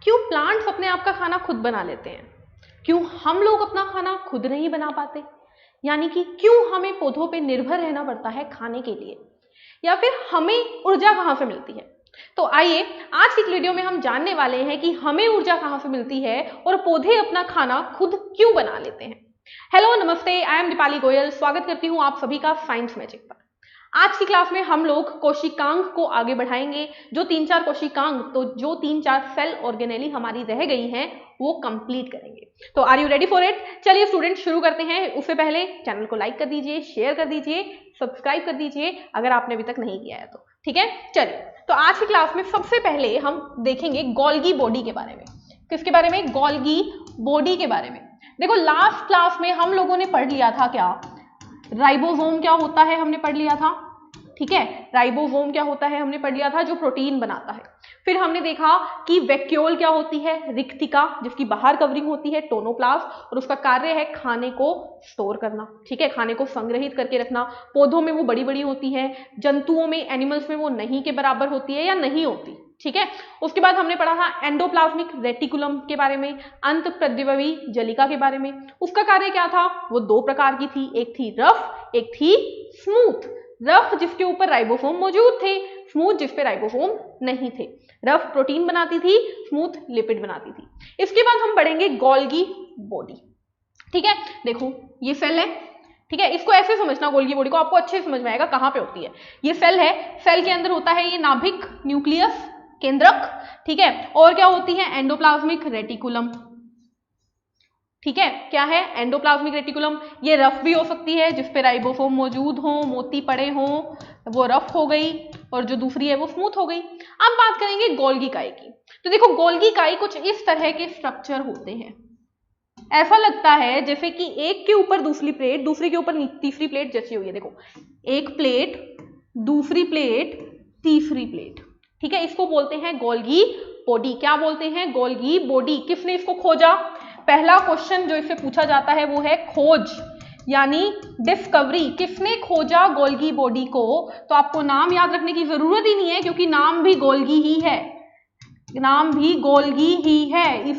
क्यों प्लांट्स अपने आप का खाना खुद बना लेते हैं, क्यों हम लोग अपना खाना खुद नहीं बना पाते, यानी कि क्यों हमें पौधों पे निर्भर रहना पड़ता है खाने के लिए, या फिर हमें ऊर्जा कहां से मिलती है। तो आइए आज की वीडियो में हम जानने वाले हैं कि हमें ऊर्जा कहां से मिलती है और पौधे अपना खाना खुद क्यों बना लेते हैं। हेलो नमस्ते, आई एम दीपाली गोयल, स्वागत करती हूं आप सभी का साइंस मैजिक पर। आज की क्लास में हम लोग कोशिकांग को आगे बढ़ाएंगे। जो 3-4 कोशिकांग, तो जो 3-4 सेल ऑर्गेनेली हमारी रह गई हैं वो कंप्लीट करेंगे। तो are you ready for it? चलिए स्टूडेंट शुरू करते हैं। उससे पहले चैनल को लाइक कर दीजिए, शेयर कर दीजिए, सब्सक्राइब कर दीजिए अगर आपने अभी तक नहीं किया है तो, ठीक है। चलिए तो आज की क्लास में सबसे पहले हम देखेंगे गोल्गी बॉडी के बारे में। किसके बारे में? गोल्गी बॉडी के बारे में। देखो लास्ट क्लास में हम लोगों ने पढ़ लिया था क्या, राइबोसोम क्या होता है हमने पढ़ लिया था, ठीक है। राइबोसोम क्या होता है हमने पढ़ लिया था, जो प्रोटीन बनाता है। फिर हमने देखा कि वैक्यूल क्या होती है, रिक्तिका, जिसकी बाहर कवरिंग होती है, टोनोप्लास्ट, और उसका कार्य है खाने को स्टोर करना, ठीक है, खाने को संग्रहित करके रखना। पौधों में वो बड़ी बड़ी होती है, जंतुओं में, एनिमल्स में वो नहीं के बराबर होती है या नहीं होती, ठीक है। उसके बाद हमने पढ़ा था एंडोप्लाज्मिक रेटिकुलम के बारे में, अंत प्रद्रवी जलिका के बारे में। उसका कार्य क्या था? वो 2 प्रकार की थी, एक थी रफ, एक थी स्मूथ। रफ जिसके ऊपर राइबोसोम मौजूद थे, स्मूथ जिस पे राइबोसोम नहीं थे। रफ प्रोटीन बनाती थी, स्मूथ लिपिड बनाती थी। इसके बाद हम पढ़ेंगे गोल्गी बॉडी, ठीक है। देखो ये सेल है, ठीक है, इसको ऐसे समझना, गोल्गी बॉडी को आपको अच्छे समझ में आएगा कहां पे होती है। ये सेल है, सेल के अंदर होता है ये नाभिक, न्यूक्लियस, केंद्रक, ठीक है। और क्या होती है? एंडोप्लाज्मिक रेटिकुलम, ठीक है। क्या है? Endoplasmic reticulum. ये रफ भी हो सकती है, जिसपे राइबोसोम मौजूद हो, मोती पड़े हो, वो रफ हो गई, और जो दूसरी है वो स्मूथ हो गई। अब बात करेंगे गोल्गी काई की। तो देखो गोल्गी काई कुछ इस तरह के स्ट्रक्चर होते हैं। ऐसा लगता है जैसे कि एक के ऊपर दूसरी प्लेट, दूसरी के ऊपर तीसरी प्लेट जैसी हुई है। देखो एक प्लेट, दूसरी प्लेट, तीसरी प्लेट, ठीक है। इसको बोलते हैं गोल्गी बॉडी। क्या बोलते हैं? Golgi body. किसने इसको खोजा? पहला क्वेश्चन जो इससे पूछा जाता है वो है खोज, यानी डिस्कवरी। किसने खोजा गोल्गी बॉडी को? तो आपको नाम याद रखने की जरूरत ही नहीं है, क्योंकि नाम भी गोल्गी ही है, नाम भी गोल्गी ही है।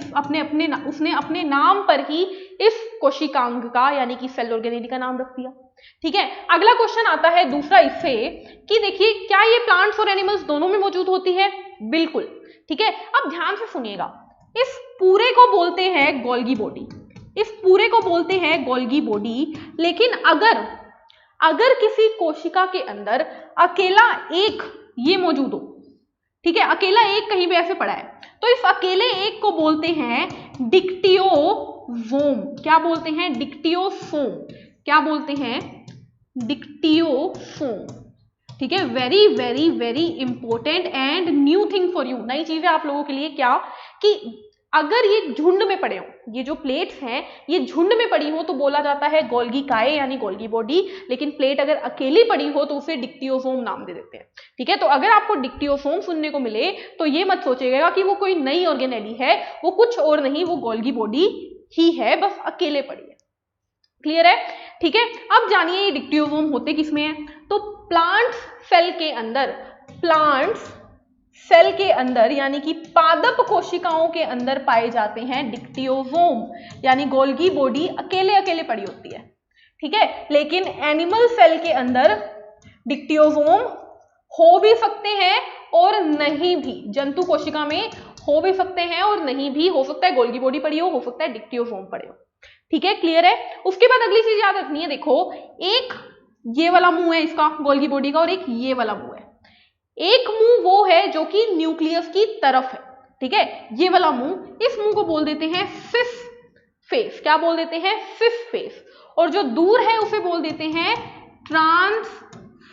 उसने अपने नाम पर ही इस कोशिकांग का, यानी कि सेल ऑर्गेनेली का नाम रख दिया, ठीक है। अगला क्वेश्चन आता है दूसरा इससे कि देखिए क्या ये प्लांट्स और एनिमल्स दोनों में मौजूद होती है? बिल्कुल, ठीक है। अब ध्यान से सुनिएगा, इस पूरे को बोलते हैं गोल्गी बॉडी, इस पूरे को बोलते हैं गोल्गी बॉडी। लेकिन अगर किसी कोशिका के अंदर अकेला एक ये मौजूद हो, ठीक है, अकेला एक कहीं पे ऐसे पड़ा है, तो इस अकेले एक को बोलते हैं डिक्टियोसोम। क्या बोलते हैं? डिक्टियोसोम। क्या बोलते हैं? डिक्टियोसोम, ठीक है। Very very very important and new thing for you, नई चीजें आप लोगों के लिए। क्या कि अगर ये झुंड में पड़े हो, ये जो प्लेट्स हैं ये झुंड में पड़ी हो तो बोला जाता है गोल्गी काई यानी गोल्गी बॉडी। लेकिन प्लेट अगर अकेली पड़ी हो तो उसे डिक्टियोसोम नाम दे देते हैं, ठीक है। तो अगर आपको डिक्टियोसोम सुनने को मिले तो ये मत सोचिएगा कि वो कोई नई ऑर्गेनेली है, वो कुछ और नहीं, वो गोल्गी बॉडी ही है, बस अकेले पड़ी है। क्लियर है? ठीक है। अब जानिए ये डिक्टियोसोम होते किसमें है। तो प्लांट्स सेल के अंदर, प्लांट्स सेल के अंदर यानी कि पादप कोशिकाओं के अंदर पाए जाते हैं डिक्टियोसोम, यानी गोल्गी बॉडी अकेले अकेले पड़ी होती है, ठीक है। लेकिन एनिमल सेल के अंदर डिक्टियोसोम हो भी सकते हैं और नहीं भी, जंतु कोशिका में हो भी सकते हैं और नहीं भी, हो सकता है गोल्गी बॉडी पड़ी हो सकता है डिक्टियोसोम पड़े हो, ठीक है। क्लियर है? उसके बाद अगली चीज याद रखनी है, देखो एक ये वाला मुंह है इसका गोल्गी बॉडी का, और एक ये वाला मुंह है। एक मुंह वो है जो कि न्यूक्लियस की तरफ है, ठीक है, ये वाला मुंह, इस मुंह को बोल देते हैं सिस फेस। क्या बोल देते हैं? Cis face. और जो दूर है उसे बोल देते हैं ट्रांस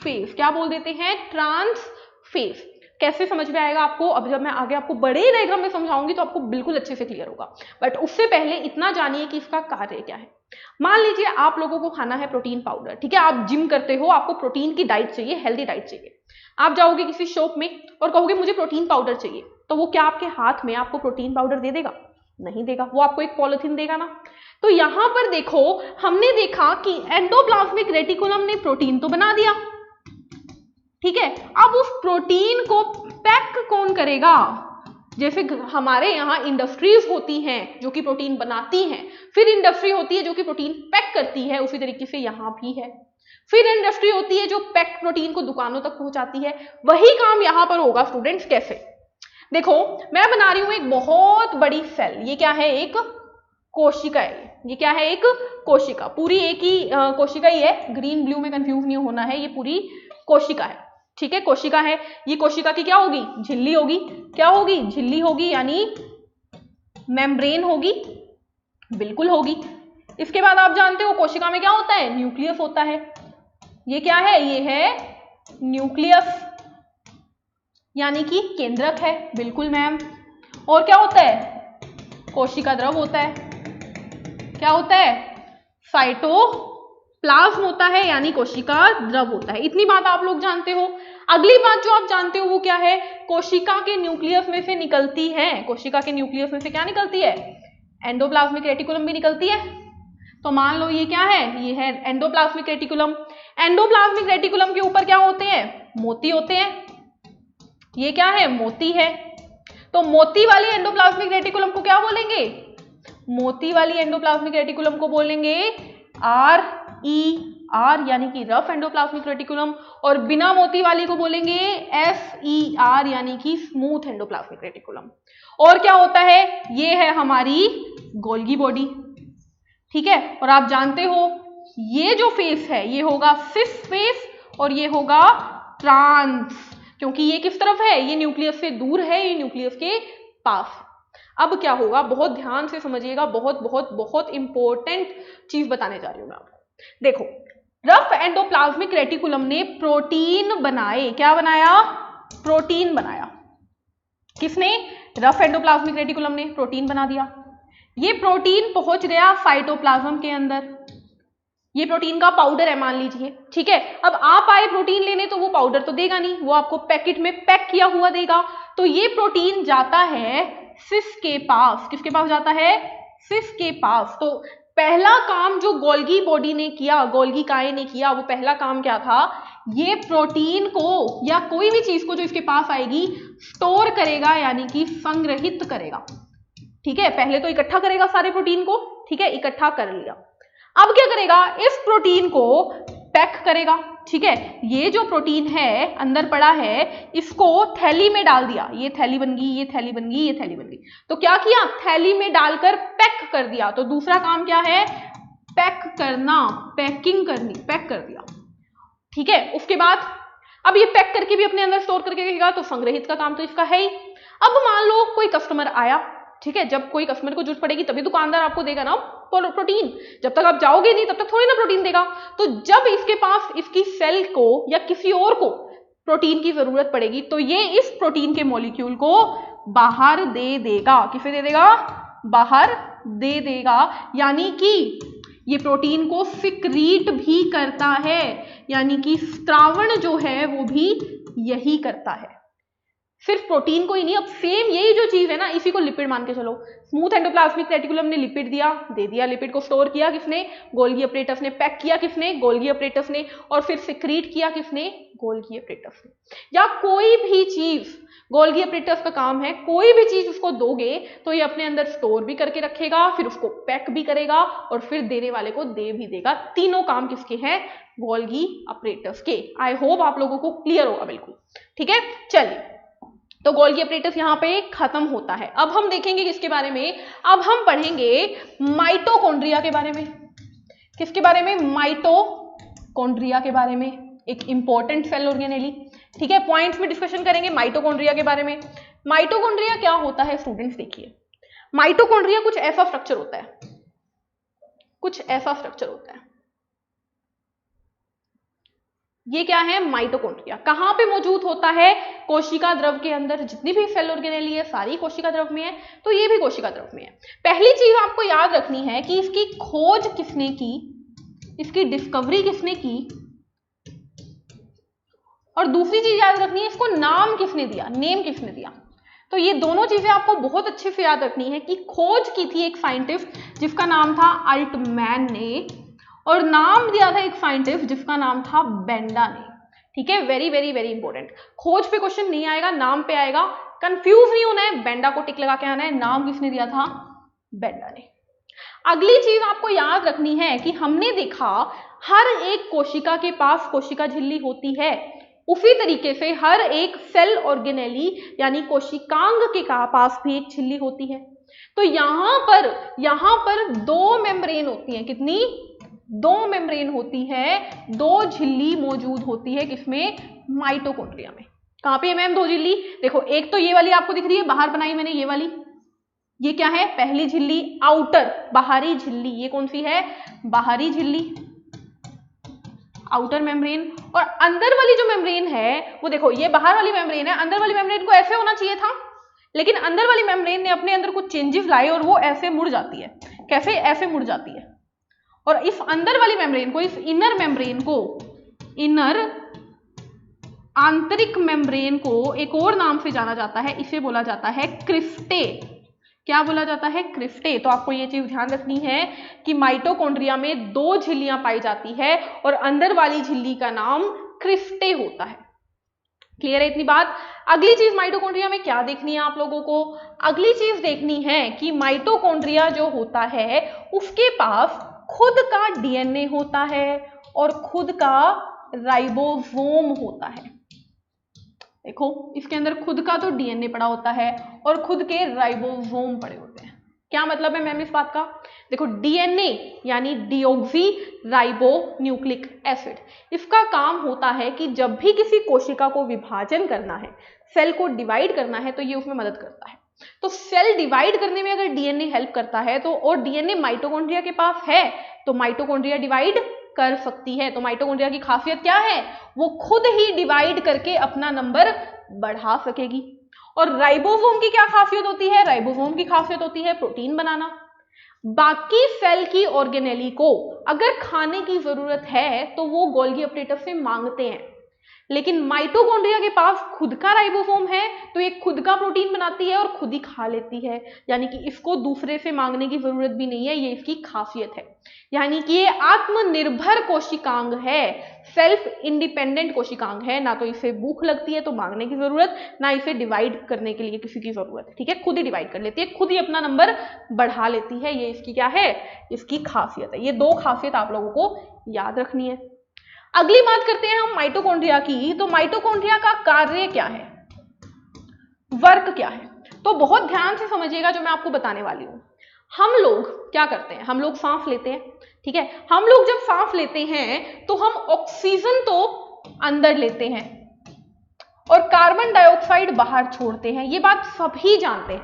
फेस। क्या बोल देते हैं? Trans face. कैसे समझ में आएगा आपको? अब जब मैं आगे आपको बड़े डायग्राम में समझाऊंगी तो आपको बिल्कुल अच्छे से क्लियर होगा, बट उससे पहले इतना जानिए कि इसका कार्य क्या है। मान लीजिए आप लोगों को खाना है प्रोटीन पाउडर, ठीक है, आप जिम करते हो, आपको प्रोटीन की डाइट चाहिए, हेल्दी डाइट चाहिए। आप जाओगे किसी शॉप में और कहोगे मुझे प्रोटीन पाउडर चाहिए, तो वो क्या आपके हाथ में आपको प्रोटीन पाउडर दे देगा? नहीं देगा, वो आपको एक पॉलिथीन देगा ना। तो यहां पर देखो, हमने देखा कि एंडोप्लाज्मिक रेटिकुलम ने प्रोटीन तो बना दिया, ठीक है। अब उस प्रोटीन को पैक कौन करेगा? जैसे हमारे यहाँ इंडस्ट्रीज होती हैं जो कि प्रोटीन बनाती हैं, फिर इंडस्ट्री होती है जो कि प्रोटीन पैक करती है, उसी तरीके से यहाँ भी है। फिर इंडस्ट्री होती है जो पैक प्रोटीन को दुकानों तक पहुंचाती है। वही काम यहाँ पर होगा स्टूडेंट्स। कैसे? देखो, मैं बना रही हूं एक बहुत बड़ी सेल। ये क्या है? एक कोशिका है। ये क्या है? एक कोशिका। पूरी एक ही कोशिका ही है, ग्रीन ब्लू में कंफ्यूज नहीं होना है, ये पूरी कोशिका है। ठीक है, कोशिका है। ये कोशिका की क्या होगी? झिल्ली होगी। क्या होगी? झिल्ली होगी, यानी मेम्ब्रेन होगी, बिल्कुल होगी। इसके बाद आप जानते हो कोशिका में क्या होता है? न्यूक्लियस होता है। ये क्या है? ये है न्यूक्लियस, यानी कि केंद्रक है। बिल्कुल मैम। और क्या होता है? कोशिका द्रव होता है। क्या होता है? साइटोप्लाज्म होता है, यानी कोशिका द्रव होता है। इतनी बात आप लोग जानते हो। अगली बात जो आप जानते हो वो क्या है? कोशिका के न्यूक्लियस में से निकलती है। कोशिका के न्यूक्लियस में से क्या निकलती है? एंडोप्लाज्मिक रेटिकुलम भी निकलती है। तो मान लो ये क्या है? ये है एंडोप्लाज्मिक रेटिकुलम। एंडोप्लाज्मिक रेटिकुलम के ऊपर क्या होते हैं? मोती होते हैं। ये क्या है? मोती है। तो मोती वाली एंडोप्लाज्मिक रेटिकुलम को क्या बोलेंगे? मोती वाली एंडोप्लाज्मिक रेटिकुलम को बोलेंगे RER, यानी कि रफ एंडोप्लाज्मिक रेटिकुलम। और बिना मोती वाली को बोलेंगे SER, यानी कि स्मूथ एंडोप्लाज्मिक रेटिकुलम। और क्या होता है? ये है हमारी गोल्गी बॉडी। ठीक है, और आप जानते हो ये जो फेस है ये होगा सिस फेस और ये होगा ट्रांस, क्योंकि ये किस तरफ है? ये न्यूक्लियस से दूर है, ये न्यूक्लियस के पास। अब क्या होगा? बहुत ध्यान से समझिएगा, बहुत बहुत बहुत इंपॉर्टेंट चीज बताने जा रही हूं मैं आपको। देखो, रफ एंडोप्लाज्मिक रेटिकुलम ने प्रोटीन बनाए। क्या बनाया? प्रोटीन बनाया। किसने? रफ एंडोप्लाज्मिक रेटिकुलम ने प्रोटीन बना दिया। ये प्रोटीन पहुंच गया साइटोप्लाज्म के अंदर। ये प्रोटीन का पाउडर है मान लीजिए। ठीक है, अब आप आए प्रोटीन लेने तो वो पाउडर तो देगा नहीं, वो आपको पैकेट में पैक किया हुआ देगा। तो ये प्रोटीन जाता है सिस के पास। किसके पास जाता है? सिस के पास। तो पहला काम जो गोल्गी बॉडी ने किया, गोल्गी काय ने किया, वो पहला काम क्या था? ये प्रोटीन को या कोई भी चीज को जो इसके पास आएगी स्टोर करेगा, यानी कि संग्रहित करेगा। ठीक है, पहले तो इकट्ठा करेगा सारे प्रोटीन को। ठीक है, इकट्ठा कर लिया। अब क्या करेगा? इस प्रोटीन को पैक करेगा। ठीक है, ये जो प्रोटीन है अंदर पड़ा है, इसको थैली में डाल दिया। ये थैली बन गई, ये थैली बन गई, ये थैली बन गई। तो क्या किया? थैली में डालकर पैक कर दिया। तो दूसरा काम क्या है? पैक करना, पैकिंग करनी, पैक कर दिया। ठीक है, उसके बाद अब ये पैक करके भी अपने अंदर स्टोर करके रखेगा, तो संग्रहित का काम तो इसका है ही। अब मान लो कोई कस्टमर आया। ठीक है, जब कोई कस्टमर को जरूरत पड़ेगी तभी दुकानदार आपको देगा ना प्रोटीन। जब तक आप जाओगे नहीं तब तक थोड़ी ना प्रोटीन देगा। तो जब इसके पास इसकी सेल को या किसी और को प्रोटीन की जरूरत पड़ेगी तो ये इस प्रोटीन के मॉलिक्यूल को बाहर दे देगा। किसे दे देगा? बाहर दे देगा, यानी कि ये प्रोटीन को सिक्रीट भी करता है, यानी कि स्त्रावण जो है वो भी यही करता है। सिर्फ प्रोटीन को ही नहीं, अब सेम यही जो चीज है ना, इसी को लिपिड मान के चलो। स्मूथ एंडोप्लाज्मिक रेटिकुलम ने लिपिड दिया, दे दिया। लिपिड को स्टोर किया किसने? गोल्गी अपरेटस ने। पैक किया किसने? गोल्गी अपरेटस ने। और फिर सिक्रीट किया किसने? गोल्गी अपरेटस ने। या कोई भी चीज, गोल्गी अपरेटस का काम है, कोई भी चीज उसको दोगे तो ये अपने अंदर स्टोर भी करके रखेगा, फिर उसको पैक भी करेगा और फिर देने वाले को दे भी देगा। तीनों काम किसके हैं? गोल्गी अपरेटस के। आई होप आप लोगों को क्लियर होगा बिल्कुल। ठीक है, चलिए, तो गोल्गी अपरेटस यहां पे खत्म होता है। अब हम देखेंगे किसके बारे में? अब हम पढ़ेंगे माइटोकॉन्ड्रिया के बारे में। किसके बारे में? माइटोकॉन्ड्रिया के बारे में, एक इंपॉर्टेंट सेल ऑर्गेनेली। ठीक है, पॉइंट्स में डिस्कशन करेंगे माइटोकॉन्ड्रिया के बारे में। माइटोकॉन्ड्रिया क्या होता है स्टूडेंट्स? देखिए, माइटोकॉन्ड्रिया कुछ ऐसा स्ट्रक्चर होता है, कुछ ऐसा स्ट्रक्चर होता है। ये क्या है? माइटोकॉन्ड्रिया। कहां पे मौजूद होता है? कोशिका द्रव के अंदर। जितनी भी सेल ऑर्गेनेली है सारी कोशिका द्रव में है, तो ये भी कोशिका द्रव में है। पहली चीज आपको याद रखनी है कि इसकी खोज किसने की, इसकी डिस्कवरी किसने की, और दूसरी चीज याद रखनी है इसको नाम किसने दिया, नेम किसने दिया। तो ये दोनों चीजें आपको बहुत अच्छे से याद रखनी है कि खोज की थी एक साइंटिस्ट जिसका नाम था अल्टमैन ने, और नाम दिया था एक साइंटिस्ट जिसका नाम था बेंडा ने। ठीक है, वेरी वेरी वेरी इंपॉर्टेंट। खोज पे क्वेश्चन नहीं आएगा, नाम पे आएगा। कंफ्यूज नहीं होना है, बेंडा को टिक लगा के आना है। नाम किसने दिया था? बेंडा ने। अगली चीज आपको याद रखनी है कि हमने देखा हर एक कोशिका के पास कोशिका झिल्ली होती है, उसी तरीके से हर एक सेल ऑर्गेनेली यानी कोशिकांग के पास भी एक झिल्ली होती है। तो यहां पर दो मेम्ब्रेन होती हैं। कितनी? दो मेम्ब्रेन होती है, दो झिल्ली मौजूद होती है। किसमें? माइटोकॉन्ड्रिया में। कहां पे है मैम दो झिल्ली? देखो, एक तो ये वाली आपको दिख रही है, बाहर बनाई मैंने ये वाली, ये क्या है? पहली झिल्ली, आउटर बाहरी झिल्ली। ये कौन सी है? बाहरी झिल्ली, आउटर मेम्ब्रेन। और अंदर वाली जो मेम्ब्रेन है वो देखो, ये बाहर वाली मेम्ब्रेन है, अंदर वाली मेम्ब्रेन को ऐसे होना चाहिए था, लेकिन अंदर वाली मेम्ब्रेन ने अपने अंदर कुछ चेंजेस लाए और वो ऐसे मुड़ जाती है। कैसे? ऐसे मुड़ जाती है। और इस अंदर वाली मेम्ब्रेन को, इस इनर मेम्ब्रेन को, इनर आंतरिक मेम्ब्रेन को एक और नाम से जाना जाता है, इसे बोला जाता है क्रिस्टे। क्या बोला जाता है? क्रिस्टे। तो आपको ये चीज ध्यान रखनी है कि माइटोकॉन्ड्रिया में दो झिल्लियां पाई जाती है और अंदर वाली झिल्ली का नाम क्रिस्टे होता है। क्लियर है इतनी बात? अगली चीज माइटोकॉन्ड्रिया में क्या देखनी है आप लोगों को? अगली चीज देखनी है कि माइटोकॉन्ड्रिया जो होता है उसके पास खुद का डीएनए होता है और खुद का राइबोसोम होता है। देखो, इसके अंदर खुद का तो डीएनए पड़ा होता है और खुद के राइबोसोम पड़े होते हैं। क्या मतलब है मैम इस बात का? देखो, डीएनए यानी डीऑक्सी राइबो न्यूक्लिक एसिड, इसका काम होता है कि जब भी किसी कोशिका को विभाजन करना है, सेल को डिवाइड करना है, तो ये उसमें मदद करता है। तो सेल डिवाइड करने में अगर डीएनए हेल्प करता है तो, और डीएनए माइटोकॉन्ड्रिया के पास है, तो माइटोकॉन्ड्रिया डिवाइड कर सकती है। तो माइटोकॉन्ड्रिया की खासियत क्या है? वो खुद ही डिवाइड करके अपना नंबर बढ़ा सकेगी। और राइबोसोम की क्या खासियत होती है? राइबोसोम की खासियत होती है प्रोटीन बनाना। बाकी सेल की ऑर्गेनेली को अगर खाने की जरूरत है तो वो गोल्गी अपरेटस से मांगते हैं, लेकिन माइटोकॉन्ड्रिया के पास खुद का राइबोसोम है तो ये खुद का प्रोटीन बनाती है और खुद ही खा लेती है, यानी कि इसको दूसरे से मांगने की जरूरत भी नहीं है। ये इसकी खासियत है, यानी कि ये आत्मनिर्भर कोशिकांग है, सेल्फ इंडिपेंडेंट कोशिकांग है। ना तो इसे भूख लगती है तो मांगने की जरूरत, ना इसे डिवाइड करने के लिए किसी की जरूरत है। ठीक है, खुद ही डिवाइड कर लेती है, खुद ही अपना नंबर बढ़ा लेती है। ये इसकी क्या है? इसकी खासियत है। ये दो खासियत आप लोगों को याद रखनी है। अगली बात करते हैं हम माइटोकॉन्ड्रिया की। तो माइटोकॉन्ड्रिया का कार्य क्या है, वर्क क्या है? तो बहुत ध्यान से समझिएगा जो मैं आपको बताने वाली हूं। हम लोग क्या करते हैं? हम लोग सांस लेते हैं, ठीक है। हम लोग जब सांस लेते हैं तो हम ऑक्सीजन तो अंदर लेते हैं और कार्बन डाइऑक्साइड बाहर छोड़ते हैं। ये बात सभी जानते हैं,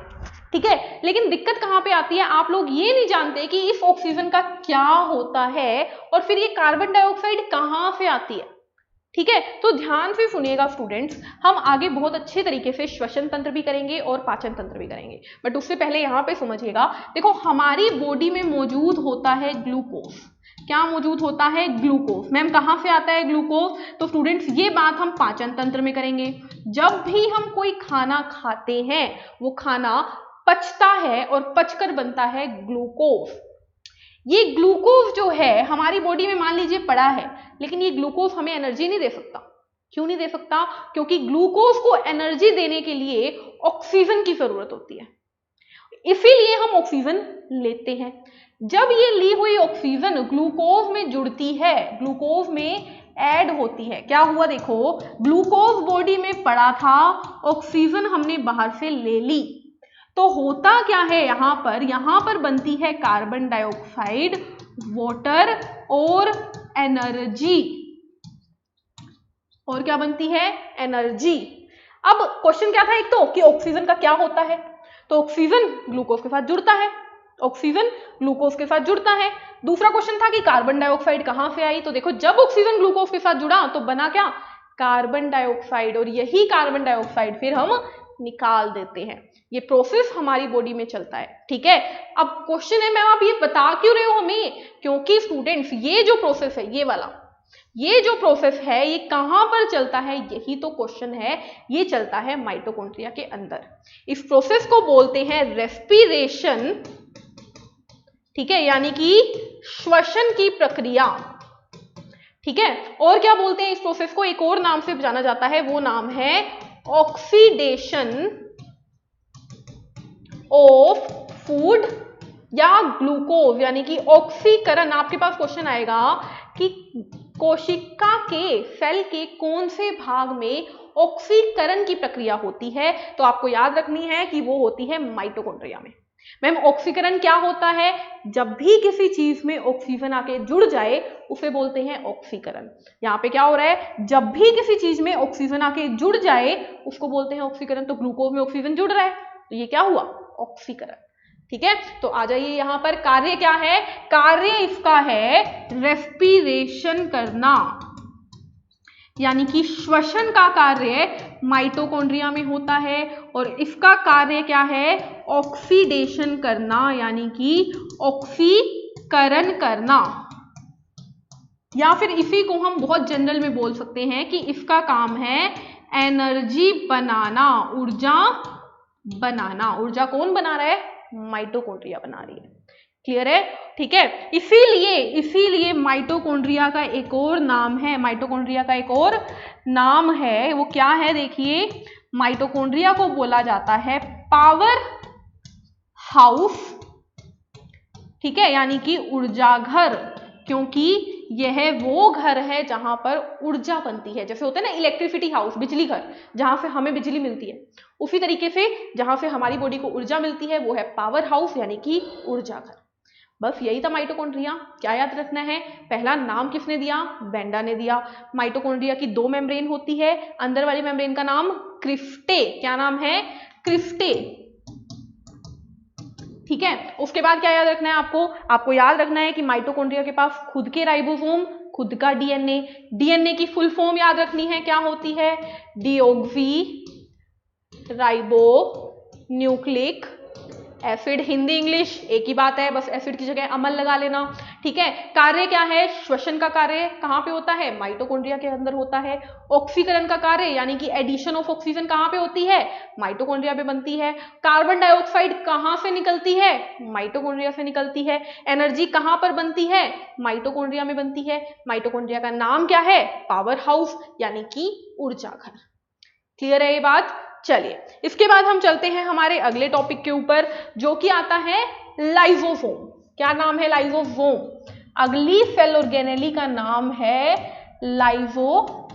ठीक है। लेकिन दिक्कत कहां पे आती है? आप लोग ये नहीं जानते कि इस ऑक्सीजन का क्या होता है और फिर ये कार्बन डाइऑक्साइड कहां से आती है, ठीक है। तो ध्यान से सुनिएगा स्टूडेंट्स, हम आगे बहुत अच्छे तरीके से श्वसन तंत्र भी करेंगे और पाचन तंत्र भी करेंगे, बट उससे पहले यहां पे समझिएगा। देखो, हमारी बॉडी में मौजूद होता है ग्लूकोज। क्या मौजूद होता है? ग्लूकोज। मैम कहां से आता है ग्लूकोज? तो स्टूडेंट्स ये बात हम पाचन तंत्र में करेंगे। जब भी हम कोई खाना खाते हैं वो खाना पचता है और पचकर बनता है ग्लूकोज। ये ग्लूकोज जो है हमारी बॉडी में मान लीजिए पड़ा है, लेकिन ये ग्लूकोज हमें एनर्जी नहीं दे सकता। क्यों नहीं दे सकता? क्योंकि ग्लूकोज को एनर्जी देने के लिए ऑक्सीजन की जरूरत होती है, इसीलिए हम ऑक्सीजन लेते हैं। जब ये ली हुई ऑक्सीजन ग्लूकोज में जुड़ती है, ग्लूकोज में ऐड होती है, क्या हुआ? देखो, ग्लूकोज बॉडी में पड़ा था, ऑक्सीजन हमने बाहर से ले ली, तो होता क्या है यहां पर बनती है कार्बन डाइऑक्साइड, वाटर और एनर्जी। और क्या बनती है? एनर्जी। अब क्वेश्चन क्या था? एक तो कि ऑक्सीजन का क्या होता है, तो ऑक्सीजन ग्लूकोज के साथ जुड़ता है, ऑक्सीजन ग्लूकोज के साथ जुड़ता है। दूसरा क्वेश्चन था कि कार्बन डाइऑक्साइड कहां से आई, तो देखो, जब ऑक्सीजन ग्लूकोज के साथ जुड़ा तो बना क्या? कार्बन डाइऑक्साइड, और यही कार्बन डाइऑक्साइड फिर हम निकाल देते हैं। ये प्रोसेस हमारी बॉडी में चलता है, ठीक है। अब क्वेश्चन है, मैम आप ये बता क्यों रहे हो हमें? क्योंकि स्टूडेंट्स ये जो प्रोसेस है, ये वाला, ये जो प्रोसेस है ये कहां पर चलता है, यही तो क्वेश्चन है। ये चलता है माइटोकॉन्ड्रिया के अंदर। इस प्रोसेस को बोलते हैं रेस्पिरेशन, ठीक है, यानी कि श्वसन की प्रक्रिया, ठीक है। और क्या बोलते हैं इस प्रोसेस को? एक और नाम से जाना जाता है, वो नाम है ऑक्सीडेशन ऑफ फूड या ग्लूकोज यानी कि ऑक्सीकरण। आपके पास क्वेश्चन आएगा कि कोशिका के सेल के कौन से भाग में ऑक्सीकरण की प्रक्रिया होती है, तो आपको याद रखनी है कि वो होती है माइटोकॉन्ड्रिया में। मैम ऑक्सीकरण क्या होता है? जब भी किसी चीज में ऑक्सीजन आके जुड़ जाए उसे बोलते हैं ऑक्सीकरण। यहाँ पे क्या हो रहा है? जब भी किसी चीज में ऑक्सीजन आके जुड़ जाए उसको बोलते हैं ऑक्सीकरण। तो ग्लूकोज में ऑक्सीजन जुड़ रहा है तो ये क्या हुआ? ऑक्सीकरण। ठीक है, तो आ जाइए यहां पर। कार्य क्या है? कार्य इसका है रेस्पिरेशन करना, यानी कि श्वसन का कार्य माइटोकॉन्ड्रिया में होता है। और इसका कार्य क्या है? ऑक्सीडेशन करना, यानी कि ऑक्सीकरण करना। या फिर इसी को हम बहुत जनरल में बोल सकते हैं कि इसका काम है एनर्जी बनाना, ऊर्जा बनाना। ऊर्जा कौन बना रहा है? माइटोकॉन्ड्रिया बना रही है। क्लियर है? ठीक है, इसीलिए माइटोकॉन्ड्रिया का एक और नाम है, माइटोकॉन्ड्रिया का एक और नाम है, वो क्या है? देखिए, माइटोकॉन्ड्रिया को बोला जाता है पावर हाउस। ठीक है, यानी कि ऊर्जा घर, क्योंकि यह वो घर है जहां पर ऊर्जा बनती है। जैसे होता है ना इलेक्ट्रिसिटी हाउस, बिजली घर, जहां से हमें बिजली मिलती है, उसी तरीके से जहां से हमारी बॉडी को ऊर्जा मिलती है वो है पावर हाउस, यानी कि ऊर्जा घर। बस यही था माइटोकॉन्ड्रिया। क्या याद रखना है? पहला नाम किसने दिया? बेंडा ने दिया। माइटोकॉन्ड्रिया की 2 मेम्ब्रेन होती है, अंदर वाली मेम्ब्रेन का नाम क्रिस्टे। क्या नाम है? क्रिस्टे। ठीक है, उसके बाद क्या याद रखना है आपको? आपको याद रखना है कि माइटोकॉन्ड्रिया के पास खुद के राइबोसोम, खुद का डीएनए। डीएनए की फुल फॉर्म याद रखनी है, क्या होती है? Deoxy ribo nucleic acid. Hindi English एक ही बात है, बस एसिड की जगह अम्ल लगा लेना। ठीक है, कार्य क्या है? श्वसन का कार्य कहां पे होता है? माइटोकॉन्ड्रिया के अंदर होता है। ऑक्सीकरण का कार्य यानी कि एडिशन ऑफ ऑक्सीजन कहां पे होती है? माइटोकॉन्ड्रिया पे बनती है। कार्बन डाइऑक्साइड कहां से निकलती है? माइटोकॉन्ड्रिया से निकलती है। एनर्जी कहां पर बनती है? माइटोकॉन्ड्रिया में बनती है। माइटोकॉन्ड्रिया का नाम क्या है? पावर हाउस, यानी कि ऊर्जा घर। क्लियर है ये बात? चलिए, इसके बाद हम चलते हैं हमारे अगले टॉपिक के ऊपर, जो कि आता है लाइसोसोम। क्या नाम है? लाइसोसोम। अगली सेल ऑर्गेनेली का नाम है लाइसोसोम।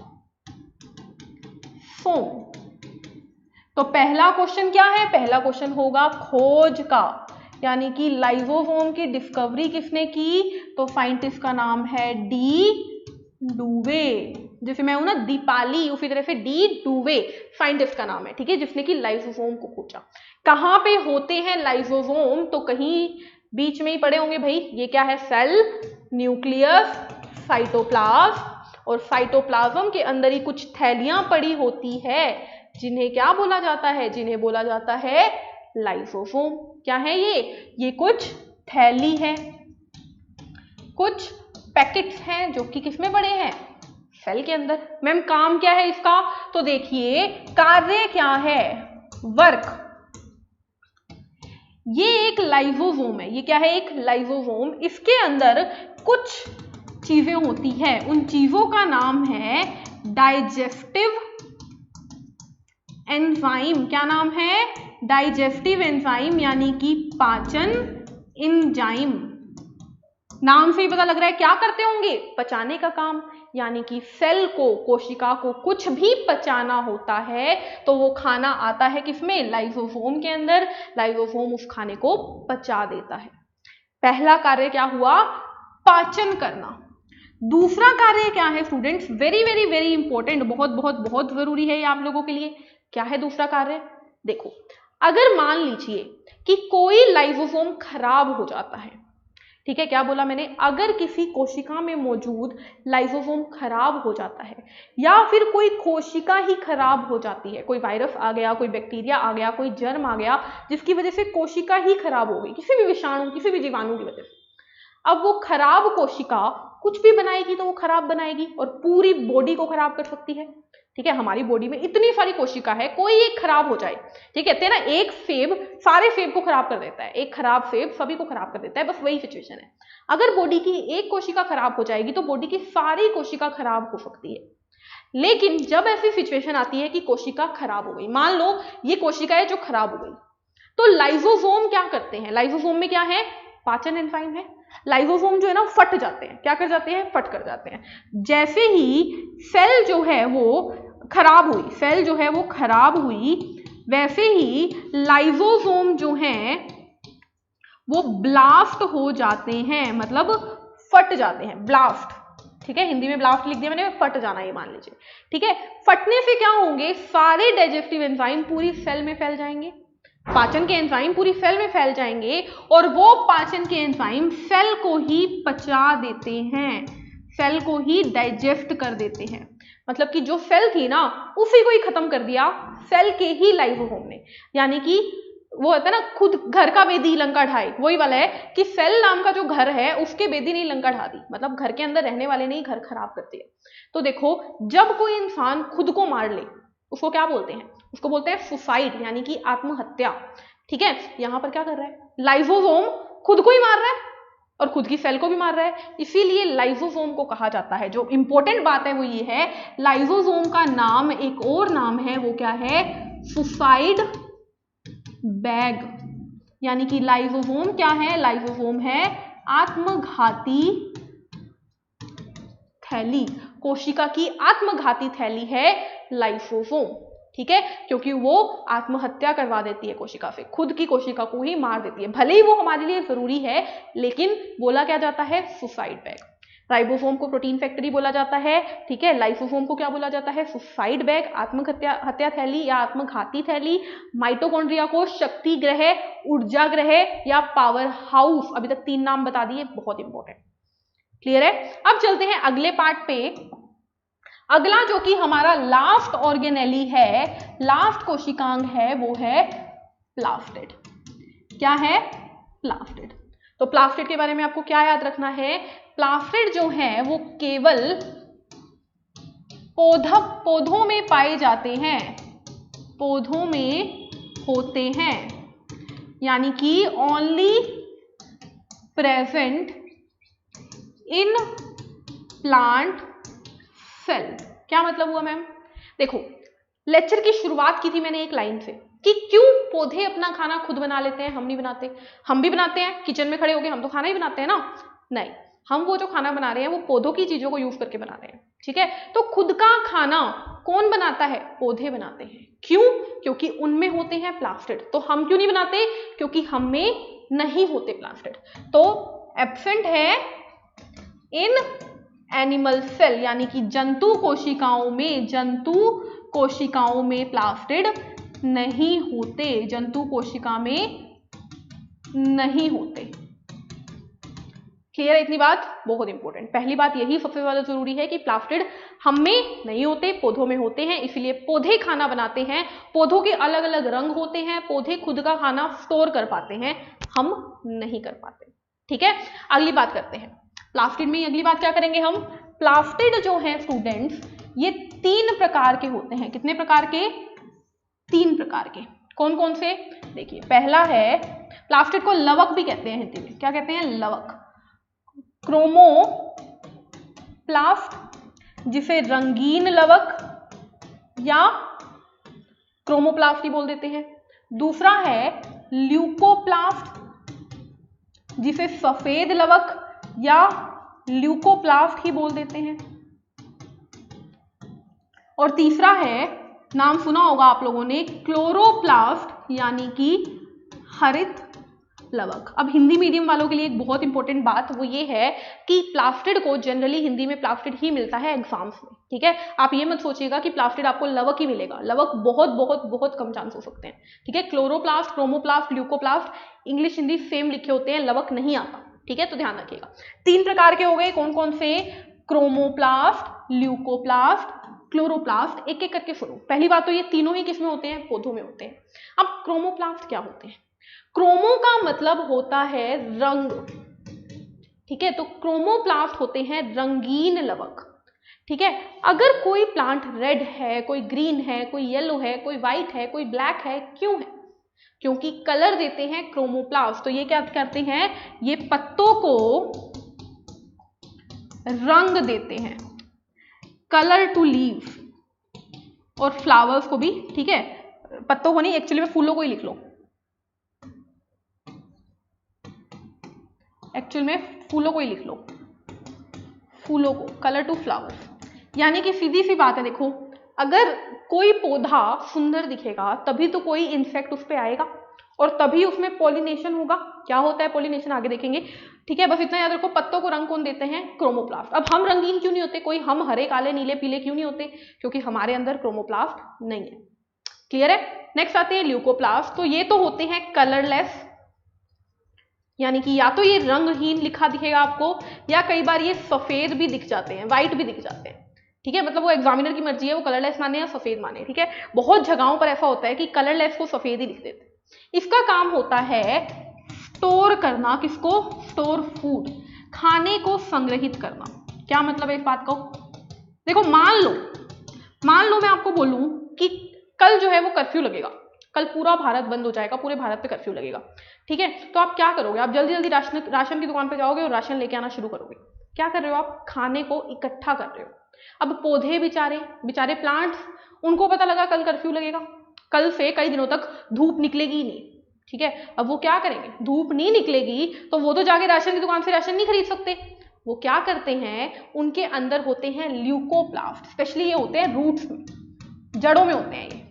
तो पहला क्वेश्चन क्या है? पहला क्वेश्चन होगा खोज का, यानी कि लाइसोसोम की डिस्कवरी किसने की? तो साइंटिस्ट का नाम है डी डुवे। जैसे मैं हूं ना दीपाली, उसी तरह से डी डुवे साइंटिस्ट का नाम है। ठीक है, जिसने कि लाइसोसोम को खोजा। कहां पे होते हैं लाइसोसोम? तो कहीं बीच में ही पड़े होंगे भाई। ये क्या है? सेल, न्यूक्लियस, साइटोप्लाज्म, और साइटोप्लाज्म के अंदर ही कुछ थैलियां पड़ी होती है, जिन्हें क्या बोला जाता है? जिन्हें बोला जाता है लाइसोसोम। क्या है ये कुछ थैली है, कुछ पैकेट्स हैं जो कि किसमें पड़े हैं? सेल के अंदर। मैम काम क्या है इसका? तो देखिए, कार्य क्या है? वर्क। ये एक लाइसोसोम है। ये क्या है? एक लाइसोसोम। इसके अंदर कुछ चीजें होती हैं, उन चीजों का नाम है डाइजेस्टिव एंजाइम। क्या नाम है? डाइजेस्टिव एंजाइम, यानी कि पाचन एंजाइम। नाम से ही पता लग रहा है क्या करते होंगे? पचाने का काम। यानी कि सेल को, कोशिका को कुछ भी पचाना होता है तो वो खाना आता है किसमें? लाइसोसोम के अंदर। लाइसोसोम उस खाने को पचा देता है। पहला कार्य क्या हुआ? पाचन करना। दूसरा कार्य क्या है students? Very very very important, बहुत बहुत बहुत जरूरी है ये आप लोगों के लिए। क्या है दूसरा कार्य? देखो, अगर मान लीजिए कि कोई लाइसोसोम खराब हो जाता है, ठीक है, क्या बोला मैंने? अगर किसी कोशिका में मौजूद लाइसोसोम खराब हो जाता है, या फिर कोई कोशिका ही खराब हो जाती है, कोई वायरस आ गया, कोई बैक्टीरिया आ गया, कोई जर्म आ गया, जिसकी वजह से कोशिका ही खराब हो गई, किसी भी विषाणु, किसी भी जीवाणु की वजह से। अब वो खराब कोशिका कुछ भी बनाएगी तो वो खराब बनाएगी और पूरी बॉडी को खराब कर सकती है। ठीक है, हमारी बॉडी में इतनी सारी कोशिका है, कोई एक खराब हो जाए, ठीक है, तेरा एक सेब सारे सेब को खराब कर देता है, एक खराब सेब सभी को खराब कर देता है। बस वही सिचुएशन है। अगर बॉडी की एक कोशिका खराब हो जाएगी तो बॉडी की सारी कोशिका खराब हो सकती है। लेकिन जब ऐसी सिचुएशन आती है कि कोशिका खराब हो गई, मान लो ये कोशिका है जो खराब हो गई, तो लाइसोसोम क्या करते हैं? लाइसोसोम में क्या है? पाचन एंजाइम है। लाइसोसोम जो है ना फट जाते हैं। क्या कर जाते हैं? फट कर जाते हैं। जैसे ही सेल जो है वो खराब हुई, सेल जो है वो खराब हुई, वैसे ही लाइसोसोम जो है वो ब्लास्ट हो जाते हैं, मतलब फट जाते हैं। ब्लास्ट, ठीक है, हिंदी में ब्लास्ट लिख दिया मैंने, फट जाना ये मान लीजिए, ठीक है। फटने से क्या होंगे? सारे डाइजेस्टिव एंजाइम पूरी सेल में फैल जाएंगे, पाचन के एंजाइम पूरी सेल में फैल जाएंगे, और वो पाचन के एंजाइम सेल को ही पचा देते हैं, सेल को ही डाइजेस्ट कर देते हैं। मतलब कि जो सेल थी ना उसी को ही खत्म कर दिया सेल के ही लाइसोसोम ने। यानी कि वो होता है ना, खुद घर का बेदी लंका ढाए, वही वाला है कि सेल नाम का जो घर है उसके बेदी ने लंका ढा दी, मतलब घर के अंदर रहने वाले ने ही घर खराब कर दिया। तो देखो, जब कोई इंसान खुद को मार ले उसको क्या बोलते हैं? उसको बोलते हैं सुसाइड, यानी कि आत्महत्या, ठीक है। यहां पर क्या कर रहा है? लाइसोसोम खुद को ही मार रहा है और खुद की सेल को भी मार रहा है, इसीलिए लाइसोसोम को कहा जाता है। जो इंपॉर्टेंट बात है वो ये है, लाइसोसोम का नाम एक और नाम है, वो क्या है? Suicide bag. यानी कि लाइसोसोम क्या है? लाइसोसोम है आत्मघाती थैली, कोशिका की आत्मघाती थैली है लाइसोसोम, ठीक है, क्योंकि वो आत्महत्या करवा देती है कोशिका से, खुद की कोशिका को ही मार देती है। भले ही वो हमारे लिए जरूरी है, लेकिन बोला क्या जाता है? Suicide bag. राइबोसोम को प्रोटीन फैक्ट्री बोला जाता है, ठीक है। लाइसोसोम को क्या बोला जाता है? सुसाइड बैग, आत्महत्या थैली या आत्मघाती थैली। माइटोकॉन्ड्रिया को शक्ति ग्रह, ऊर्जा ग्रह या पावर हाउस। अभी तक 3 नाम बता दिए, बहुत इंपॉर्टेंट। क्लियर है? अब चलते हैं अगले पार्ट पे। अगला जो कि हमारा लास्ट ऑर्गेनेली है, लास्ट कोशिकांग है, वो है प्लास्टिड। क्या है? प्लास्टिड। तो प्लास्टिड के बारे में आपको क्या याद रखना है? प्लास्टिड जो है वो केवल पौधों में पाए जाते हैं, पौधों में होते हैं, यानी कि only present in plant cell. क्या मतलब हुआ मैम? देखो, लेक्चर की शुरुआत की थी मैंने एक लाइन से कि क्यों पौधे अपना खाना खुद बना लेते हैं, हम नहीं बनाते। हम भी बनाते हैं, किचन में खड़े होके हम तो खाना ही बनाते हैं ना। नहीं, हम वो जो खाना बना रहे हैं वो पौधों की चीजों को यूज करके बना रहे हैं, ठीक है। तो खुद का खाना कौन बनाता है? पौधे बनाते हैं। क्यों? क्योंकि उनमें होते हैं प्लास्टिड। तो हम क्यों नहीं बनाते? क्योंकि हम में नहीं होते प्लास्टिड। तो एब्सेंट है इन एनिमल सेल, यानी कि जंतु कोशिकाओं में, जंतु कोशिकाओं में प्लास्टिड नहीं होते, जंतु कोशिका में नहीं होते। क्लियर है इतनी बात? बहुत इंपॉर्टेंट। पहली बात यही सबसे ज्यादा जरूरी है कि प्लास्टिड हम में नहीं होते, पौधों में होते हैं, इसलिए पौधे खाना बनाते हैं। पौधों के अलग अलग रंग होते हैं, पौधे खुद का खाना स्टोर कर पाते हैं, हम नहीं कर पाते, ठीक है। अगली बात करते हैं प्लास्टिड में। अगली बात क्या करेंगे हम? प्लास्टिड जो है स्टूडेंट्स, ये 3 प्रकार के होते हैं। कितने प्रकार के? 3 प्रकार के। कौन कौन से? देखिए, पहला है, प्लास्टिड को लवक भी कहते हैं हिंदी में। क्या कहते हैं? लवक। क्रोमोप्लास्ट, जिसे रंगीन लवक या क्रोमोप्लास्ट ही बोल देते हैं। दूसरा है ल्यूकोप्लास्ट, जिसे सफेद लवक या ल्यूकोप्लास्ट ही बोल देते हैं। और तीसरा है, नाम सुना होगा आप लोगों ने, क्लोरोप्लास्ट, यानी कि हरित लवक। अब हिंदी मीडियम वालों के लिए एक बहुत इंपॉर्टेंट बात वो ये है कि प्लास्टिड को जनरली हिंदी में प्लास्टिड ही मिलता है एग्जाम्स में, ठीक है। आप ये मत सोचिएगा कि प्लास्टिड आपको लवक ही मिलेगा, लवक बहुत बहुत बहुत कम चांस हो सकते हैं, ठीक है। Chloroplast, chromoplast, leucoplast, English Hindi same लिखे होते हैं, लवक नहीं आता, ठीक है, तो ध्यान रखिएगा। 3 प्रकार के हो गए, कौन कौन से? Chromoplast, leucoplast, chloroplast. एक एक करके सुनो। पहली बात तो ये तीनों ही किसमें होते हैं? पौधों में होते हैं। अब क्रोमोप्लास्ट क्या होते हैं? क्रोमो का मतलब होता है रंग, ठीक है। तो क्रोमोप्लास्ट होते हैं रंगीन लवक, ठीक है। अगर कोई प्लांट रेड है, कोई ग्रीन है, कोई येलो है, कोई व्हाइट है, कोई ब्लैक है, क्यों है? क्योंकि कलर देते हैं क्रोमोप्लास्ट। तो ये क्या करते हैं? ये पत्तों को रंग देते हैं, कलर टू लीव्स, और फ्लावर्स को भी, ठीक है। पत्तों को नहीं, एक्चुअली में फूलों को ही लिख लो, एक्चुअल में फूलों को ही लिख लो, फूलों को, कलर टू फ्लावर्स। यानी कि सीधी सी बात है, देखो अगर कोई पौधा सुंदर दिखेगा तभी तो कोई इंसेक्ट उस पर आएगा और तभी उसमें पॉलिनेशन होगा। क्या होता है पॉलिनेशन आगे देखेंगे, ठीक है। बस इतना याद रखो, पत्तों को रंग कौन देते हैं, क्रोमोप्लास्ट। अब हम रंगीन क्यों नहीं होते, कोई हम हरे काले नीले पीले क्यों नहीं होते, क्योंकि हमारे अंदर क्रोमोप्लास्ट नहीं है। क्लियर है। नेक्स्ट आते हैं ल्यूकोप्लास्ट। तो ये तो होते हैं कलरलेस, यानी कि या तो ये रंगहीन लिखा दिखेगा आपको, या कई बार ये सफेद भी दिख जाते हैं, व्हाइट भी दिख जाते हैं, ठीक है। मतलब वो एग्जामिनर की मर्जी है, वो कलरलेस माने या सफेद माने, ठीक है। बहुत जगहों पर ऐसा होता है कि कलरलेस को सफेद ही लिख देते हैं। इसका काम होता है स्टोर करना, किसको, स्टोर फूड, खाने को संग्रहित करना। क्या मतलब है इस बात का, देखो मान लो मैं आपको बोलूं कि कल जो है वो कर्फ्यू लगेगा, कल पूरा भारत बंद हो जाएगा, पूरे भारत पे कर्फ्यू लगेगा, ठीक है। तो आप क्या करोगे, आप जल्दी जल्दी राशन की दुकान पे जाओगे और राशन लेके आना शुरू करोगे। क्या कर रहे हो आप, खाने को इकट्ठा कर रहे हो। अब पौधे बेचारे प्लांट्स, उनको पता लगा कल कर्फ्यू लगेगा, कल से कई दिनों तक धूप निकलेगी ही नहीं, ठीक है। अब वो क्या करेंगे, धूप नहीं निकलेगी तो वो तो जाके राशन की दुकान से राशन नहीं खरीद सकते। वो क्या करते हैं, उनके अंदर होते हैं ल्यूकोप्लास्ट, स्पेशली ये होते हैं रूट्स में, जड़ों में होते हैं ये,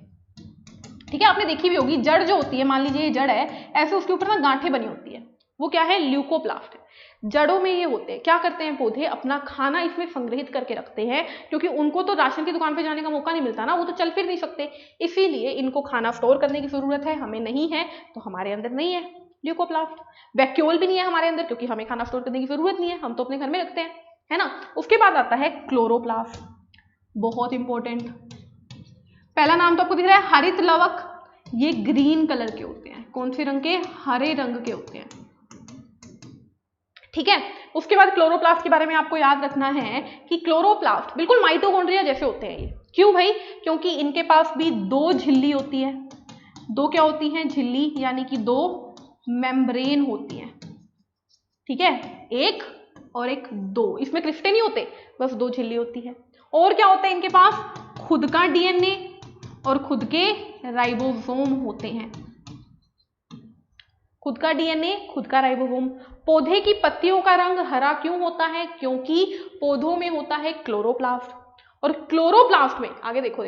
ठीक है। आपने देखी भी होगी, जड़ जो होती है, मान लीजिए ये जड़ है, ऐसे उसके ऊपर ना गांठें बनी होती है, वो क्या है, ल्यूकोप्लास्ट है। जड़ों में ये होते हैं। क्या करते हैं पौधे, अपना खाना इसमें संग्रहित करके रखते हैं, क्योंकि उनको तो राशन की दुकान पे जाने का मौका नहीं मिलता ना, वो तो चल फिर नहीं सकते, इसीलिए इनको खाना स्टोर करने की जरूरत है। हमें नहीं है तो हमारे अंदर नहीं है ल्यूकोप्लास्ट। वैक्यूल भी नहीं है हमारे अंदर, क्योंकि हमें खाना स्टोर करने की जरूरत नहीं है, हम तो अपने घर में रखते हैं, है ना। उसके बाद आता है क्लोरोप्लास्ट, बहुत इंपॉर्टेंट। पहला नाम तो आपको दिख रहा है हरित लवक, ये ग्रीन कलर के होते हैं, कौन से रंग के, हरे रंग के होते हैं, ठीक है। उसके बाद क्लोरोप्लास्ट के बारे में आपको याद रखना है कि क्लोरोप्लास्ट बिल्कुल माइटोकॉन्ड्रिया जैसे होते हैं ये। क्यों भाई, क्योंकि इनके पास भी दो झिल्ली होती है, दो क्या होती हैं, झिल्ली, यानी कि दो मेम्ब्रेन होती हैं, ठीक है, एक और एक, दो, इसमें क्रिस्टे नहीं होते, बस दो झिल्ली होती है। और क्या होता है इनके पास, खुद का डीएनए और खुद के राइबोसोम होते हैं, खुद का डीएनए, खुद का राइबोसोम। पौधे की पत्तियों का रंग हरा क्यों होता है, क्योंकि पौधों में होता है क्लोरोप्लास्ट, और क्लोरोप्लास्ट में आगे देखो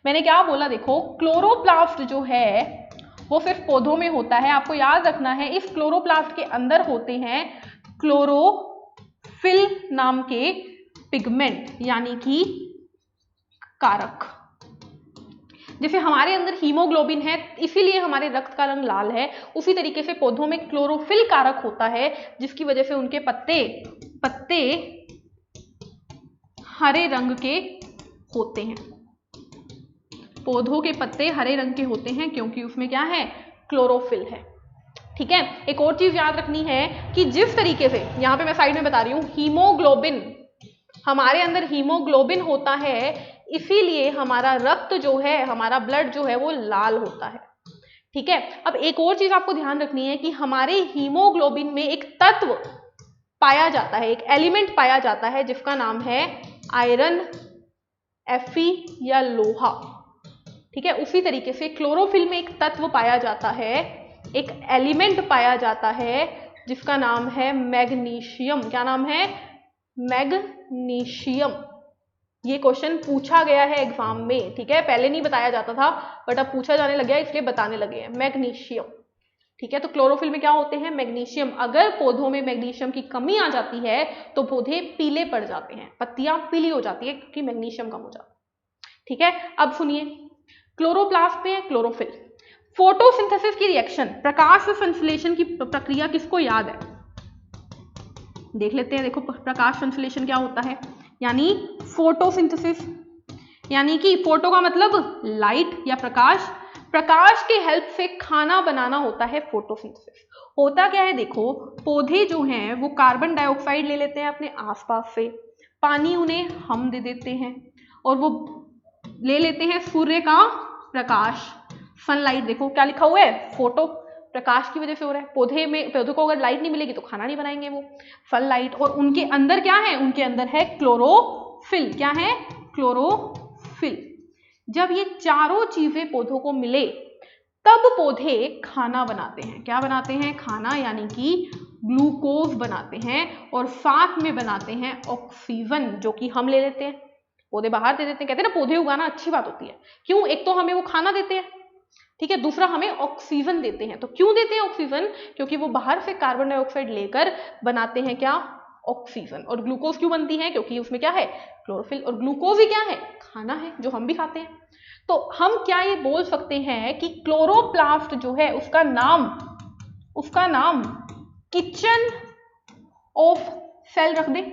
मैंने क्या बोला, देखो क्लोरोप्लास्ट जो है वो सिर्फ पौधों में होता है। आपको याद रखना है, इस क्लोरोप्लास्ट के अंदर होते हैं क्लोरोफिल नाम के पिगमेंट, यानी कि कारक। जैसे हमारे अंदर हीमोग्लोबिन है, इसीलिए हमारे रक्त का रंग लाल है, उसी तरीके से पौधों में क्लोरोफिल कारक होता है, जिसकी वजह से उनके पत्ते हरे रंग के होते हैं। पौधों के पत्ते हरे रंग के होते हैं क्योंकि उसमें क्या है, क्लोरोफिल है, ठीक है। एक और चीज याद रखनी है कि जिस तरीके से यहां पे मैं साइड में बता रही हूं, हीमोग्लोबिन, हमारे अंदर हीमोग्लोबिन होता है, इसीलिए हमारा रक्त जो है, हमारा ब्लड जो है वो लाल होता है, ठीक है। अब एक और चीज आपको ध्यान रखनी है कि हमारे हीमोग्लोबिन में एक तत्व पाया जाता है, एक एलिमेंट पाया जाता है, जिसका नाम है आयरन, Fe या लोहा, ठीक है। उसी तरीके से क्लोरोफिल में एक तत्व पाया जाता है, एक एलिमेंट पाया जाता है, जिसका नाम है मैग्नीशियम। क्या नाम है, मैग्नीशियम। ये क्वेश्चन पूछा गया है एग्जाम में, ठीक है, पहले नहीं बताया जाता था बट अब पूछा जाने लग गया, इसलिए बताने लगे हैं, मैग्नीशियम, ठीक है। तो क्लोरोफिल में क्या होते हैं, मैग्नीशियम। अगर पौधों में मैग्नीशियम की कमी आ जाती है तो पौधे पीले पड़ जाते हैं, पत्तियां पीली हो जाती है क्योंकि मैग्नीशियम कम हो जाता है, ठीक है। अब सुनिए, क्लोरोप्लास्ट में क्लोरोफिल, फोटोसिंथेसिस की रिएक्शन, प्रकाश संश्लेषण की प्रक्रिया किसको याद है, देख लेते हैं। देखो प्रकाश संश्लेषण क्या होता है, यानी फोटोसिंथेसिस, यानी कि फोटो का मतलब लाइट या प्रकाश, प्रकाश के हेल्प से खाना बनाना होता है फोटोसिंथेसिस। होता क्या है, देखो पौधे जो हैं वो कार्बन डाइऑक्साइड ले लेते हैं अपने आसपास से, पानी उन्हें हम दे देते हैं, और वो ले लेते हैं सूर्य का प्रकाश, सनलाइट। देखो क्या लिखा हुआ है, फोटो, प्रकाश की वजह से हो रहा है। पौधों को अगर लाइट नहीं मिलेगी तो खाना नहीं बनाएंगे वो, सनलाइट। और उनके अंदर क्या है, उनके अंदर है क्लोरोफिल। क्या है, क्लोरोफिल। जब ये चारों चीजें पौधों को मिले तब पौधे खाना बनाते हैं। क्या बनाते हैं, खाना, यानी कि ग्लूकोज बनाते हैं और साथ में बनाते हैं ऑक्सीजन, जो कि हम ले लेते हैं, पौधे बाहर दे देते हैं। कहते हैं ना पौधे उगाना अच्छी बात होती है, क्यों? एक तो हमें वो खाना देते हैं, ठीक है, दूसरा हमें ऑक्सीजन देते हैं। तो क्यों देते हैं ऑक्सीजन? क्योंकि वो बाहर से कार्बन डाइऑक्साइड लेकर बनाते हैं क्या? ऑक्सीजन। और ग्लूकोज क्यों बनती है? क्योंकि उसमें क्या है? क्लोरोफिल। और ग्लूकोज ही क्या है? खाना है, जो हम भी खाते हैं। तो हम क्या ये बोल सकते हैं कि क्लोरोप्लास्ट जो है उसका नाम किचन ऑफ सेल रख दें,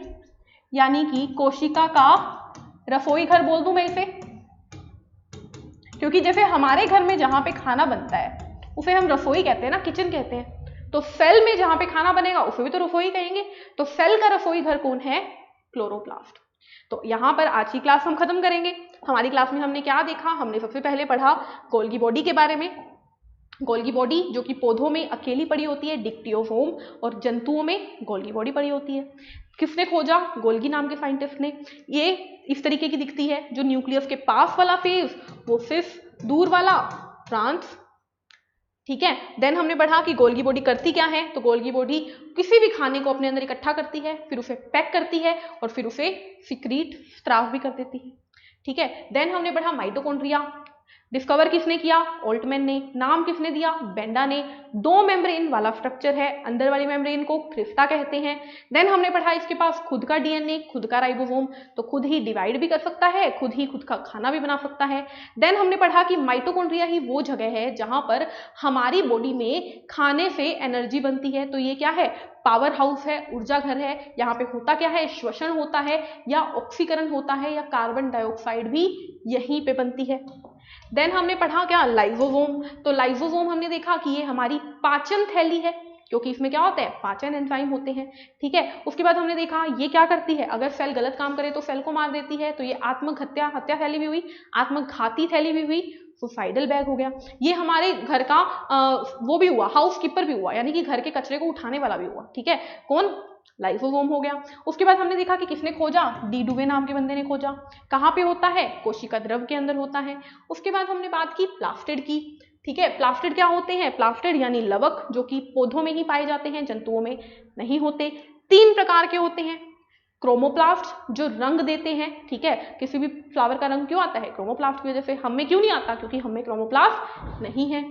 यानी कि कोशिका का रसोई घर बोल दूं मैं इसे? क्योंकि जैसे हमारे घर में जहां पे खाना बनता है उसे हम रसोई कहते हैं ना, किचन कहते हैं। तो सेल में जहां पे खाना बनेगा उसे भी तो रसोई कहेंगे। तो सेल का रसोई घर कौन है? क्लोरोप्लास्ट। तो यहां पर आज की क्लास हम खत्म करेंगे। हमारी क्लास में हमने क्या देखा? हमने सबसे पहले पढ़ा गोल्गी बॉडी के बारे में। गोल्गी बॉडी जो कि पौधों में अकेली पड़ी होती है, डिक्टियोसोम, और जंतुओं में गोल्गी बॉडी पड़ी होती है। किसने खोजा? गोल्गी नाम के साइंटिस्ट ने। ये इस तरीके की दिखती है। जो न्यूक्लियस के पास वाला फेज वो सिर्फ दूर वाला ट्रांस, ठीक है। देन हमने पढ़ा कि गोल्गी बॉडी करती क्या है। तो गोल्गी बॉडी किसी भी खाने को अपने अंदर इकट्ठा करती है, फिर उसे पैक करती है और फिर उसे सिक्रीट, स्त्राव भी कर देती है, ठीक है। देन हमने पढ़ा माइटोकॉन्ड्रिया। डिस्कवर किसने किया? ऑल्टमैन ने। नाम किसने दिया? बेंडा ने। 2 मेम्ब्रेन वाला स्ट्रक्चर है, अंदर वाली मेम्ब्रेन को क्रिस्टा कहते हैं। देन हमने पढ़ा इसके पास खुद का डीएनए, खुद का राइबोसोम, तो खुद ही डिवाइड भी कर सकता है, खुद का खाना भी बना सकता है। देन हमने पढ़ा कि माइटोकॉन्ड्रिया ही वो जगह है जहां पर हमारी बॉडी में खाने से एनर्जी बनती है। तो ये क्या है? पावर हाउस है, ऊर्जा घर है। यहाँ पे होता क्या है? श्वसन होता है या ऑक्सीकरण होता है या कार्बन डाइऑक्साइड भी यहीं पे बनती है। देन हमने पढ़ा क्या? लाइसोसोम। तो लाइसोसोम हमने देखा कि ये हमारी पाचन थैली है, क्योंकि इसमें क्या होता है? पाचन एंजाइम होते हैं, ठीक है। उसके बाद हमने देखा ये क्या करती है? अगर सेल गलत काम करे तो सेल को मार देती है। तो ये हत्या थैली भी हुई, आत्मघाती थैली भी हुई, सुसाइडल बैग हो गया। ये हमारे घर का वो भी हुआ, हाउस कीपर भी हुआ, यानी कि घर के कचरे को उठाने वाला भी हुआ, ठीक है। कौन? लाइसोसोम हो गया। उसके बाद हमने देखा कि किसने खोजा? डी डुवे नाम के बंदे ने खोजा। कहाँ पे होता है? कोशिका द्रव के अंदर होता है। उसके बाद हमने बात की प्लास्टिड की, ठीक है। प्लास्टिड क्या होते हैं? प्लास्टिड यानी लवक, जो कि पौधों में ही पाए जाते हैं, जंतुओं में नहीं होते। 3 प्रकार के होते हैं। क्रोमोप्लास्ट जो रंग देते हैं, ठीक है। किसी भी फ्लावर का रंग क्यों आता है? क्रोमोप्लास्ट की वजह से। हमें क्यों नहीं आता? क्योंकि हमें क्रोमोप्लास्ट नहीं है।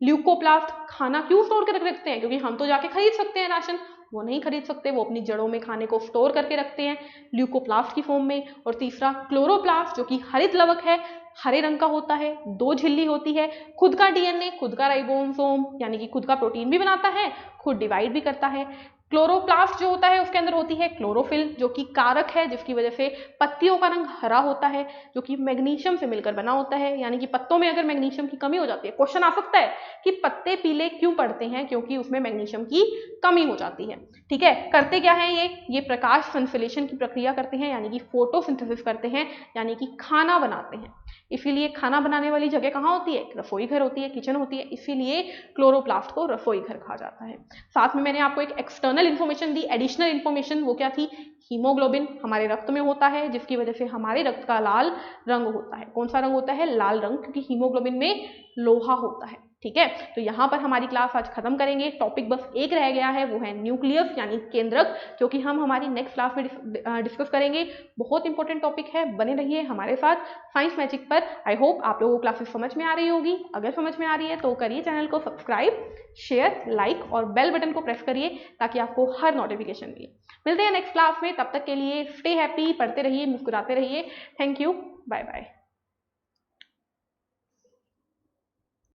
ल्यूकोप्लास्ट खाना क्यों स्टोर कर रखते हैं? क्योंकि हम तो जाके खरीद सकते हैं राशन, वो नहीं खरीद सकते, वो अपनी जड़ों में खाने को स्टोर करके रखते हैं ल्यूकोप्लास्ट की फॉर्म में। और तीसरा क्लोरोप्लास्ट जो कि हरित लवक है, हरे रंग का होता है, 2 झिल्ली होती है, खुद का डीएनए, खुद का राइबोसोम यानी कि खुद का प्रोटीन भी बनाता है, खुद डिवाइड भी करता है। क्लोरोप्लास्ट जो होता है उसके अंदर होती है क्लोरोफिल, जो कि कारक है, जिसकी वजह से पत्तियों का रंग हरा होता है, जो कि मैग्नीशियम से मिलकर बना होता है। यानी कि पत्तों में अगर मैग्नीशियम की कमी हो जाती है, क्वेश्चन आ सकता है कि पत्ते पीले क्यों पड़ते हैं? क्योंकि उसमें मैग्नीशियम की कमी हो जाती है, ठीक है। करते क्या है ये प्रकाश संश्लेषण की प्रक्रिया करते हैं, यानी कि फोटोसिंथेसिस करते हैं, यानी कि खाना बनाते हैं। इसीलिए खाना बनाने वाली जगह कहाँ होती है? रसोई घर होती है, किचन होती है। इसीलिए क्लोरोप्लास्ट को रसोई घर कहा जाता है। साथ में मैंने आपको एक एक्सटर्नल इन्फॉर्मेशन दी, एडिशनल इन्फॉर्मेशन। वो क्या थी? हीमोग्लोबिन हमारे रक्त में होता है, जिसकी वजह से हमारे रक्त का लाल रंग होता है। कौन सा रंग होता है? लाल रंग, क्योंकि हीमोग्लोबिन में लोहा होता है, ठीक है। तो यहाँ पर हमारी क्लास आज खत्म करेंगे। टॉपिक बस एक रह गया है, वो है न्यूक्लियस यानी केंद्रक, जो कि हम हमारी नेक्स्ट क्लास में डिस्कस करेंगे। बहुत इंपॉर्टेंट टॉपिक है, बने रहिए हमारे साथ साइंस मैजिक पर। आई होप आप लोगों को क्लासेस समझ में आ रही होगी। अगर समझ में आ रही है तो करिए चैनल को सब्सक्राइब, शेयर, लाइक और बेल बटन को प्रेस करिए ताकि आपको हर नोटिफिकेशन मिले। मिलते हैं नेक्स्ट क्लास में, तब तक के लिए स्टे हैप्पी, पढ़ते रहिए, मुस्कुराते रहिए। Thank you, bye bye.